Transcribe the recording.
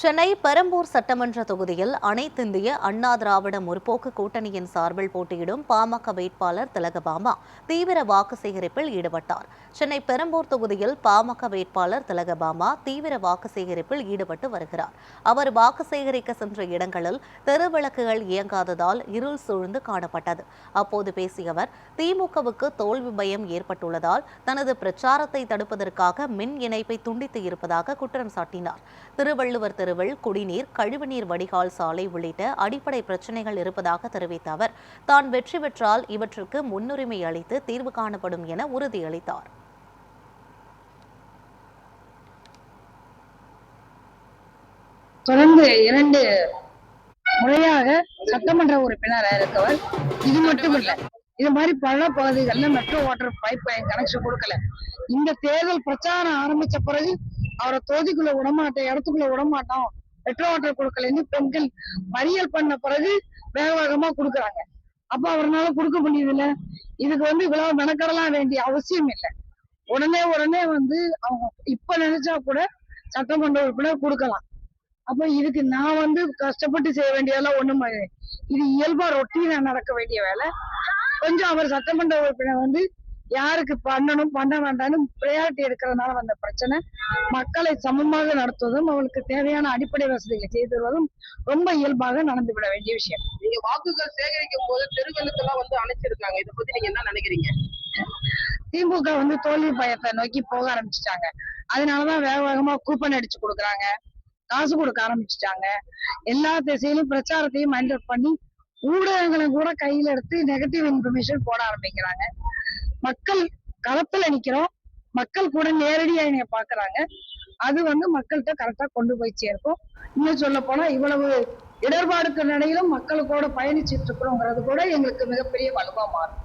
சென்னை பெரம்பூர் சட்டமன்ற தொகுதியில் அனைத்திந்திய அண்ணா திராவிட முற்போக்கு கூட்டணியின் சார்பில் போட்டியிடும் பாமக வேட்பாளர் திலகபாமா தீவிர வாக்கு சேகரிப்பில் ஈடுபட்டார். சென்னை பெரம்பூர் தொகுதியில் பாமக வேட்பாளர் திலகபாமா தீவிர வாக்கு சேகரிப்பில் ஈடுபட்டு வருகிறார். அவர் வாக்கு சேகரிக்க சென்ற இடங்களில் தெருவிளக்குகள் இயங்காததால் இருள் சூழ்ந்து காணப்பட்டது. அப்போது பேசிய அவர், திமுகவுக்கு தோல்வி பயம் ஏற்பட்டுள்ளதால் தனது பிரச்சாரத்தை தடுப்பதற்காக மின் இணைப்பை துண்டித்து இருப்பதாக குற்றம் சாட்டினார். திருவள்ளுவர் தெருவில் குடிநீர், கழிவுநீர் வடிகால் சாலை உள்ளிட்ட அடிப்படை பிரச்சினைகள் இருப்பதாக தெரிவித்த அவர், தான் வெற்றி பெற்றால் இவற்றுக்கு முன்னுரிமை அளித்து தீர்வு காணப்படும் என உறுதியளித்தார். தொடர்ந்து 2 முறையாக சட்டமன்ற உறுப்பினராக இருக்கவர். இது மட்டுமில்ல, இது மாதிரி பல பகுதிகளில் metro water pipe line connection கொடுக்கல. இந்த தேர்தல் பிரச்சாரம் ஆரம்பிச்ச பிறகு அவரை தொகுதிக்குள்ள விடமாட்டோம், இடத்துக்குள்ள விடமாட்டோம், மெட்ரோ வாட்டர் கொடுக்கலன்னு பெண்கள் மறியல் பண்ண பிறகு வேக வேகமா கொடுக்குறாங்க. அப்ப அவரால் கொடுக்க முடியுது இல்ல. இதுக்கு இவ்வளவு மெனக்கடலாம் வேண்டிய அவசியம் இல்லை. உடனே அவங்க இப்ப நினைச்சா கூட சட்டமன்ற உறுப்பினர் கொடுக்கலாம். அப்ப இதுக்கு நான் கஷ்டப்பட்டு செய்ய வேண்டியதெல்லாம் ஒண்ணும், இது இயல்பா ரொட்டீனா நடக்க வேண்டிய வேலை. கொஞ்சம் அவர் சட்டமன்ற உறுப்பினர் யாருக்கு பண்ணணும் பண்ண வேண்டாம்னு ப்ரையாரிட்டி எடுக்கிறதுனால வந்த பிரச்சனை. மக்களை சமமாக நடத்துவதும் அவங்களுக்கு தேவையான அடிப்படை வசதிகளை செய்து தருவதும் ரொம்ப இயல்பாக நடந்துவிட வேண்டிய விஷயம். நீங்க வாக்குகள் சேகரிக்கும் போது தெருவெல்லாம் அணைச்சிருக்காங்க. இதை பத்தி நீங்க என்ன நினைக்கிறீங்க? திமுக தோல்வி பயத்தை நோக்கி போக ஆரம்பிச்சுட்டாங்க. அதனாலதான் வேக வேகமா கூப்பன் அடிச்சு கொடுக்குறாங்க, காசு கொடுக்க ஆரம்பிச்சுட்டாங்க. எல்லா திசையிலும் பிரச்சாரத்தையும் மைண்ட் பண்ணி ஊடகங்களை கூட கையில எடுத்து நெகட்டிவ் இன்ஃபர்மேஷன் போட ஆரம்பிக்கிறாங்க. மக்கள் களத்துல நிக்கிறோம், மக்கள் கூட நேரடியா என்னைய பாக்குறாங்க. அது மக்கள்கிட்ட கரெக்டா கொண்டு போய் சேர்க்கும். இன்னும் சொல்ல போனா இவ்வளவு இடர்பாடுக்கு நடையிலும் மக்களுக்கூட பயணிச்சுட்டு இருக்கிறோங்கிறது கூட எங்களுக்கு மிகப்பெரிய வலுவா மாறும்.